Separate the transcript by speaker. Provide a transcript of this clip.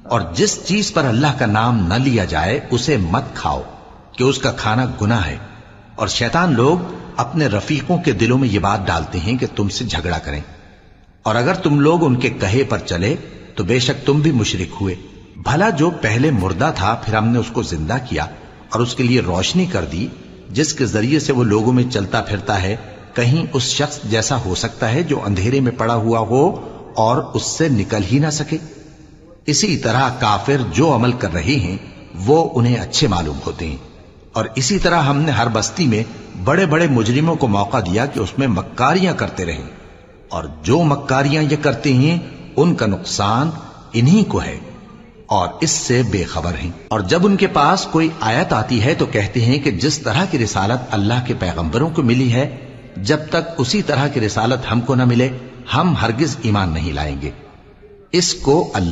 Speaker 1: और जिस चीज पर अल्लाह का नाम न लिया जाए उसे मत खाओ कि उसका खाना गुनाह है। और शैतान लोग अपने रफीकों के दिलों में ये बात डालते हैं कि तुमसे झगड़ा करें, और अगर तुम लोग उनके कहे पर चले तो बेशक तुम भी मुशरिक हुए। भला जो पहले मुर्दा था फिर हमने उसको जिंदा किया और उसके लिए रोशनी कर दी जिसके जरिए से वो लोगों में चलता फिरता है, कहीं उस शख्स जैसा हो सकता है जो अंधेरे में पड़ा हुआ हो और उससे निकल ही ना सके। इसी तरह काफिर जो अमल कर रहे हैं वो उन्हें अच्छे मालूम होते हैं। और इसी तरह हमने हर बस्ती में बड़े बड़े मुजरिमों को मौका दिया कि उसमें मक्कारियां करते रहें, और जो मक्कारियां ये करते हैं उनका नुकसान इन्हीं को है और इससे बेखबर हैं। और जब उनके पास कोई आयत आती है तो कहते हैं कि जिस तरह की रिसालत अल्लाह के पैगंबरों को मिली है, जब तक उसी तरह की रिसालत हमको न मिले हम हरगिज ईमान नहीं लाएंगे। इसको